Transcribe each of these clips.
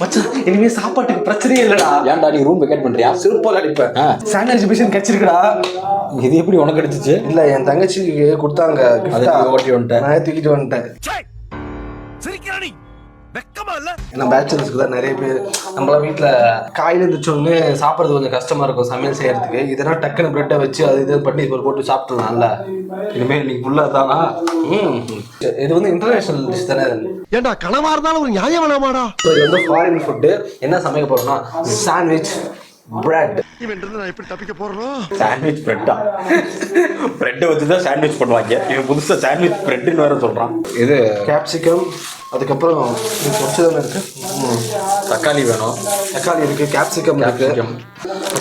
மச்சான் இனிமே சாப்பாட்டுக்கு பிரச்சனையே இல்லடா. ஏன்டா நீ ரூம் வெக்கேட் பண்றியா? சிறப்பாக அடிப்பேன். சானிடைசர் மிஷின் கிடைச்சிருக்குடா. இது எப்படி உனக்கு கிடைச்சிச்சு? இல்ல என் தங்கச்சிக்கு கொடுத்தாங்க. ஓட்டி வந்துட்டேன். நான் தூக்கிட்டு வந்துட்டேன். நான் பேச்சுலர்ஸ்க்கு தான் நிறைய பேர் நம்மளாம் வீட்டில் காலையில் இருந்துச்சோன்னு சாப்பிட்றது கொஞ்சம் கஷ்டமா இருக்கும் சமையல் செய்யறதுக்கு. இதெல்லாம் டக்குன்னு பிரெட்டை வச்சு அது இது பண்ணி இப்போ போட்டு சாப்பிட்டுலாம்ல. இனிமேல் இன்னைக்கு ஃபுல்லாக தானா? இது வந்து இன்டர்நேஷனல் டிஷ் தானே. ஏன்டா கனவா இருந்தாலும் ஒரு நியாயம் வேணாமாடா? ஸோ இது வந்து ஃபாரின் ஃபுட்டு. என்ன சமைக்க போறோம்னா சாண்ட்விச் பிரெட். நான் எப்படி தப்பிக்க போறோம்? சாண்ட்விச் பிரெட்டா? பிரெட்டை வச்சு தான் சாண்ட்விச் பண்ணுவாங்க. இவன் புதுசாக சாண்ட்விச் பிரெட்டுன்னு வேற சொல்கிறான். இது கேப்சிகம், அதுக்கப்புறம் இது பொரிச்சதானே இருக்கு. தக்காளி வேணும். தக்காளி இருக்கு, கேப்சிகம் இருக்கு,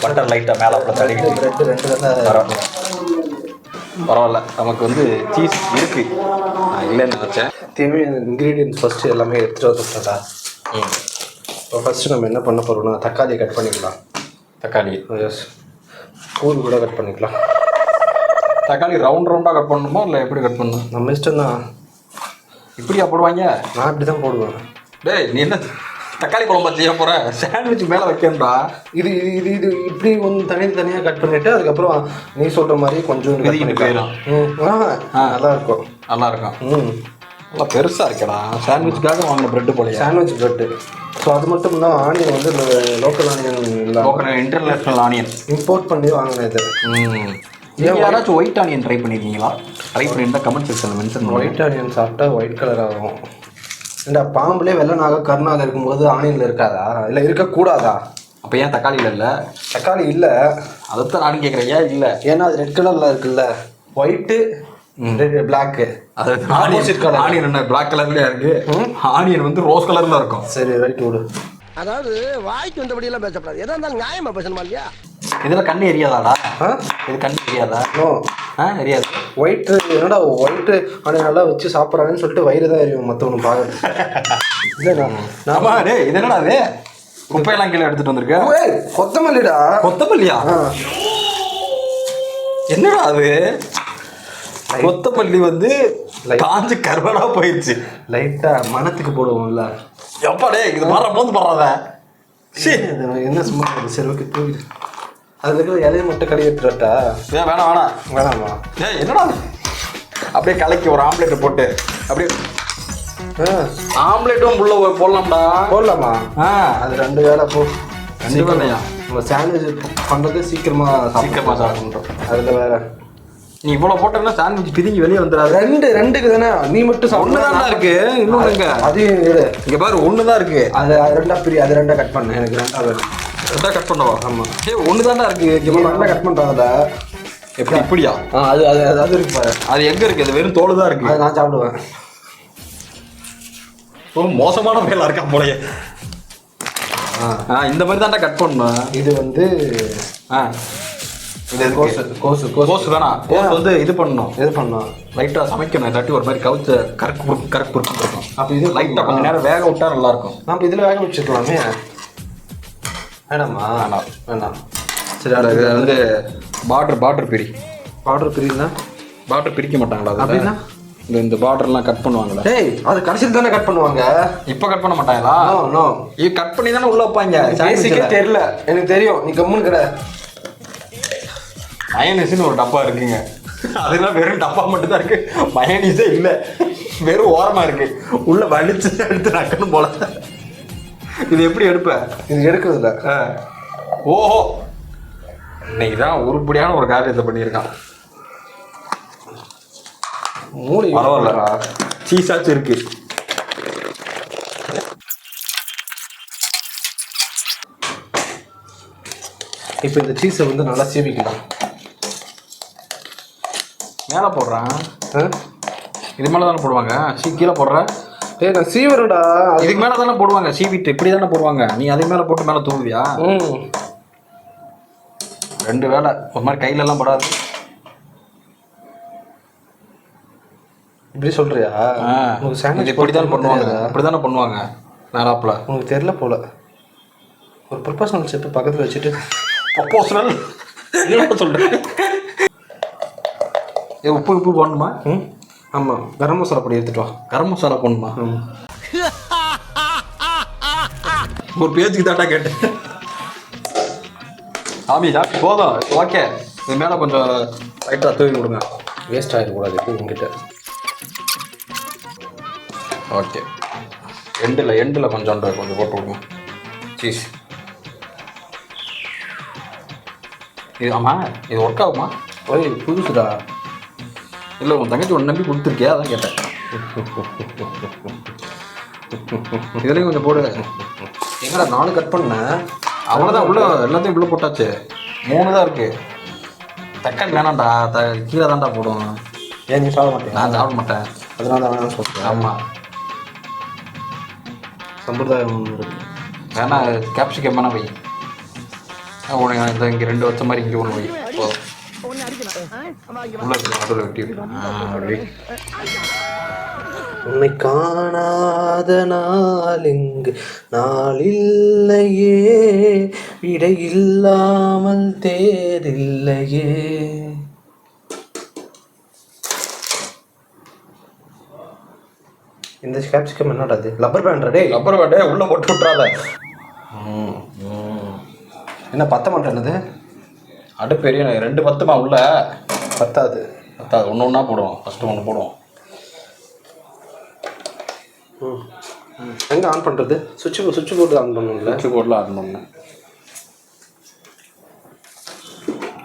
பட்டர் லைட்டாக மேலே அப்புறம் தடவிட்டு பிரெட் ரெண்டு தானே. பரவாயில்ல. நமக்கு வந்து சீஸ் இருக்கு. நான் இல்லைன்னு நினச்சேன். தேவையான இன்க்ரீடியன்ஸ் ஃபஸ்ட்டு எல்லாமே எடுத்துகிட்டு வந்துட்டா. இப்போ ஃபஸ்ட்டு நம்ம என்ன பண்ண போகிறோம்னா தக்காளியை கட் பண்ணிக்கலாம். தக்காளி எஸ், கூழ் கூட கட் பண்ணிக்கலாம். தக்காளி ரவுண்ட் ரவுண்டாக கட் பண்ணணுமா இல்லை எப்படி கட் பண்ணணும்? நம்ம இஷ்டம் தான். இப்படியா போடுவாங்க? நான் இப்படி தான் போடுவேன். டேய் நீ என்ன தக்காளி குழம்பு செய்ய போகிற? சாண்ட்விச் மேலே வைக்கணும்டா. இது இது இது இப்படி ஒன்று தனியாக கட் பண்ணிவிட்டு அதுக்கப்புறம் நீ சொல்கிற மாதிரி கொஞ்சம் போயிடும். நல்லா இருக்கும். நல்லா இருக்கும். நல்லா பெருசாக இருக்கடா. சாண்ட்விச்சுக்காக வாங்கின ப்ரெட்டு போலையா? Sandwich bread. ஸோ அது மட்டும் இல்லாமல் ஆனியன் வந்து லோக்கல் ஆனியன் இல்லை, லோக்கல் இன்டர்நேஷ்னல் ஆனியன் இம்போர்ட் பண்ணி வாங்கினது. நீங்கள் யாராச்சும் ஒயிட் ஆனியன் ட்ரை பண்ணியிருக்கீங்களா? ட்ரை பண்ணியிருந்தா கமெண்ட் செக்ஷனில் மென்ஷன் பண்ணுங்க. ஒயிட் ஆனியன் சாப்பிட்டா ஒயிட் கலர் ஆகும். இந்த பாம்புலேயே வெள்ளை நாக கருநாக இருக்கும்போது ஆனியனில் இருக்காதா? இல்லை இருக்கக்கூடாதா? அப்போ ஏன் தக்காளியில் இல்லை? தக்காளி இல்லை. அதைத்தான் நானும் கேட்குறேன். ஏன் இல்லை? ஏன்னா அது ரெட் கலரில் இருக்குல்ல. White block. அது ஆப்போசிட் கலர். ஆனியன் என்ன பிளாக் கலர்லயே இருக்கு? ஆனியன் வந்து ரோஸ் கலர்ல இருக்கும். சரி ரைட் விடு. அதாவது வாய்க்கு வந்தபடி எல்லாம் பேசப்படாது. எதா இருந்தாலும் நியாயமா பேசணுமா இல்லையா? இதுல கண்ணு எரியாதாடா? இது கண்ணு எரியாதா? நோ எரியாது. ஒயிட் என்னடா ஒயிட் ஆனியன் நல்லா வச்சு சாப்பிட்றாங்கன்னு சொல்லிட்டு வயிறு தான் எரியும் மற்றவனு பார்க்க. ஆமா டேய், இது என்னடா அது? குப்பையெல்லாம் கீழே எடுத்துட்டு வந்திருக்க. கொத்தமல்லிடா. கொத்தமல்லியா? என்னடா அது? கொத்தமல்லி வந்து காஞ்சு கருவடா போயிடுச்சு. லைட்டா மனத்துக்கு போடுவோம்ல. எப்பாடே இது மாற போது போடுறத என்ன சும்மா சரி ஓகே தூக்கிடு. அதுல இருக்கிற இலையை மட்டும் கழுவி எடுத்துட்டா. வேணாம் வேணாம் வேணாமா? என்னடா அப்படியே கலக்கி ஒரு ஆம்லேட்டை போட்டு அப்படியே ஆம்லேட்டும் உள்ள போடலாம்டா. போடலாமா? அது ரெண்டு வேலை போ. ரெண்டு வேலையா? நம்ம சாண்ட்விச் பண்ணுறது சீக்கிரமா சாப்பிடணும். அதில் வேற நீ இவ்வளோ போட்டோம்னா சாண்ட்விச் பிரிஞ்சு வெளியே வந்துடாது. ரெண்டுக்கு தானே நீ மட்டும் ஒன்று தான் இருக்கு. இன்னொன்று எங்க? அதையும் இங்கே பாரு ஒன்று தான் இருக்கு. அது ரெண்டா பிரி. அது ரெண்டா கட் பண்ணு. எனக்கு ரெண்டா வேணும். ரெண்டா கட் பண்ணவா? ஆமாம். ஒன்று தான்டா இருக்கு. ரெண்டா கட் பண்ணுறாங்கல்ல. எப்படி இப்படியா? அது அது அது இருக்கு பாரு. அது எங்கே இருக்கு? அது வெறும் தோல் தான் இருக்கு. அது நான் சாப்பிடுவேன். ரொம்ப மோசமான வேலை இருக்கா போலயே. இந்த மாதிரி தான்டா கட் பண்ணணும். இது வந்து இது கோசு வேணாம். கோசு வந்து இது பண்ணணும். லைட்டாக சமைக்கணும். இல்லாட்டி ஒரு மாதிரி கவுச்ச கரெக்ட் இருக்கும். அப்போ இது லைட்டாக கொஞ்சம் நேரம் வேக விட்டா நல்லா இருக்கும். நம்ம இதில் வேக வச்சுக்கலாமே. வேணாமா? வேணாம். சரி அது வந்து பார்டர் பிரினா பார்டர் பிரிக்க மாட்டாங்களா? அப்படின்னா இந்த பார்டர்லாம் கட் பண்ணுவாங்களா? டேய் அது கடைசியில் தானே கட் பண்ணுவாங்க. இப்போ கட் பண்ண மாட்டாங்களா? நோ இது கட் பண்ணி தானே உள்ள வைப்பாங்க. பேசிக்கே தெரியல. எனக்கு தெரியும். நீ கம்முன்னு கடை. மயனீஸ்னு ஒரு டப்பா இருக்குங்க. அதெல்லாம் வெறும் டப்பா மட்டும் தான் இருக்கு. மயனீஸே இல்லை. வெறும் ஓரமா இருக்கு. உள்ள வலிச்சு எடுத்து நக்கணும் போல. இது எப்படி எடுப்ப? இது எடுக்கிறது இல்லை. ஓஹோ இன்னைக்கு தான் உருப்படியான ஒரு காரியத்தை பண்ணியிருக்கான். மூணு பரவாயில்ல. சீஸாச்சும் இருக்கு. இப்போ இந்த சீஸை வந்து நல்லா சீவிக்கலாம். மேலே போடுறான். இது மேலே தானே போடுவாங்க. கீழே போடுற. டேய் நான் சீவரடா. இதுக்கு மேலே தானே போடுவாங்க. சீவிட்டு இப்படி தானே போடுவாங்க. நீ அதே மேலே போட்டு மேலே தூவியா? ரெண்டு வேலை ஒரு மாதிரி கையிலெல்லாம் படாது. இப்படி சொல்றியா? உங்களுக்கு சாண்ட்விச் இப்படி தானே பண்ணுவாங்க. இப்படி தானே பண்ணுவாங்க நேராப்பில். உனக்கு தெரியல போல. ஒரு ப்ரொபோஷனல் செப்பு பக்கத்தில் வச்சுட்டு ப்ரொபோஷனல் என்ன சொல்கிறேன்? உப்பு போடணுமா? ஆமாம். கரம் மசாலா பொடி எடுத்துட்டு வா. கரம் மசாலா போடணுமா? ஒரு பேச்சுக்கு தாண்டா கேட்டேன். சாமி சாப்பிட்டு போதும், ஓகே. இது மேலே கொஞ்சம் லைட்டாக தூவி கொடுங்க, வேஸ்ட் ஆகிடக்கூடாது உங்ககிட்ட. ஓகே. எண்டில் கொஞ்சம் போட்டு விடுங்க சீஸ். இது ஆமாம், இது ஒர்க் ஆகுமா? ஓய் புதுசுடா. இல்லை உன் தங்கச்சி ஒன்று நம்பி கொடுத்துருக்கியா, அதான் கேட்டேன். இதுலேயும் கொஞ்சம் போடு. எங்கடா 4 கட் பண்ணேன். அவ்வளோதான், உள்ள எல்லாத்தையும் உள்ளே போட்டாச்சு. 3 தான் இருக்குது. தக்காளி வேணாம்டா, கீழே தான்டா போடும். ஏன் நீ சாப்பிட மாட்டேன்? நான் சாப்பிட மாட்டேன், அதனால தான் வேணாம் சொல்கிறேன். ஆமாம். சம்பிரதாயம் ஒன்று இருக்குது. வேணா கேப்சிகம் வேணா வை. உனக்கு இந்த இங்கே 2 வச்ச மாதிரி இங்கே ஒன்று வை. போதும். உள்ள நடுவில் வெட்டி வை. அப்படி வை. உன்னை காணாத நாளிங்கு நாளில்லையே, விடை இல்லாமல் தேரில்லையே. இந்த கேப்சிகம் என்னடா அது? லப்பர் பேண்டா? டே அப்புறம் வேண்டே உள்ளே போட்டு விட்றாத. என்ன பத்த மாட்டேன்னது? அடுப்பு பெரிய 2 பத்துமா உள்ள பத்தாது. ஒன்று ஒன்றா போடுவோம். ஃபஸ்ட்டு ஒன்று போடுவோம். எங்கே ஆன் பண்ணுறது? சுவிட்ச் போர்டு ஆன் பண்ணணும்ல. சுவிட்ச் போர்டில் ஆன் பண்ணேன்.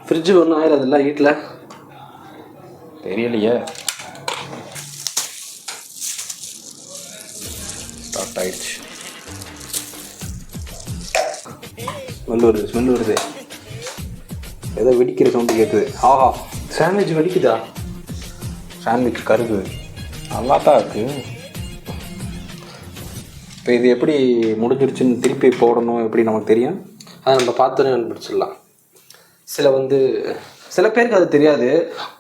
ஃப்ரிட்ஜு ஒன்றும் ஆயிடாதுல்ல ஹீட்டில்? தெரியலையே. ஸ்டார்ட் ஆயிடுச்சு. ஸ்மெல் வருது. ஏதோ வெடிக்கிற சவுண்டு கேட்குது. ஆஹா, சாண்ட்விச் வெடிக்குதா? சாண்ட்விச் கருது. நல்லா தான் இருக்குது. இப்போ இது எப்படி முடிஞ்சிருச்சுன்னு திருப்பி போடணும் எப்படி நமக்கு தெரியும்? அதை நம்ம பார்த்தோன்னே கண்டுபிடிச்சிடலாம். சில பேருக்கு அது தெரியாது.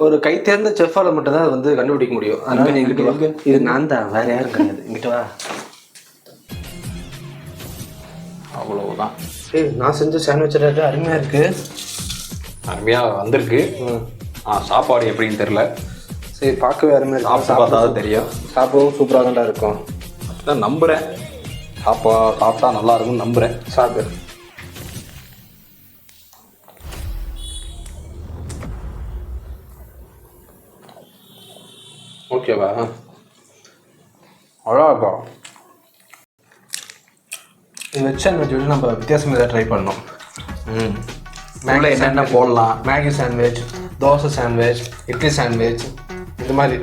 ஒரு கை தேர்ந்த செஃப்பால் மட்டும்தான் அது வந்து கண்டுபிடிக்க முடியும். அதனால எங்கிட்ட வாங்க. இது நான் தான், வேற யாரும் கிடையாது. எங்கிட்ட வா. அவ்வளவுதான். நான் செஞ்ச சாண்ட்விச் ரேட்டு அருமையாக இருக்குது. அருமையாக வந்திருக்கு. சாப்பாடு எப்படின்னு தெரில. சரி, பார்க்கவே அருமையாக இருக்கும். சாப்பிட்டு பார்த்தா தான் தெரியும். சாப்பிடவும் சூப்பராக தான்டா இருக்கும். அப்படிதான் நம்புகிறேன். சாப்பிட்டா நல்லா இருக்கும்னு நம்புகிறேன். சாப்பிடு. ஓகேவா? அழகா. இது வெஜ் சாண்ட்விச் வந்து நம்ம வித்தியாசமாக எதாவது ட்ரை பண்ணோம். மேலே என்னென்ன போடலாம்? Maggi sandwich, dosa sandwich, idli sandwich, இது மாதிரி.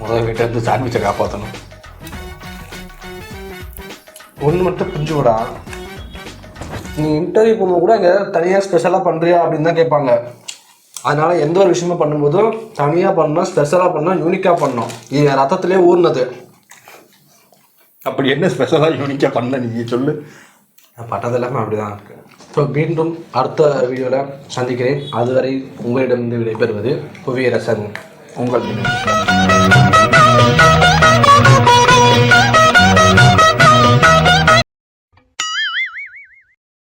முதல் வீட்டை இருந்து சாண்ட்விச்சை காப்பாற்றணும். ஒன்று மட்டும் புரிஞ்சு விடா. நீ இன்டர்வியூ போகும்போது கூட இங்கே தனியாக ஸ்பெஷலாக பண்ணுறியா அப்படின்னு தான் கேட்பாங்க. அதனால் எந்த ஒரு விஷயமும் பண்ணும்போதும் தனியாக பண்ணணும், ஸ்பெஷலாக பண்ணணும், யூனிக்காக பண்ணணும். இது என் ரத்தத்திலே ஊர்னது. அப்படி என்ன ஸ்பெஷலாக யூனிக்காக பண்ண நீங்கள் சொல்லு. நான் பட்டது எல்லாமே அப்படி தான் இருக்குது. ஸோ மீண்டும் அடுத்த வீடியோவில் சந்திக்கிறேன். அதுவரை உங்களிடமிருந்து விடைபெறுவது புவியரசன். உங்கள்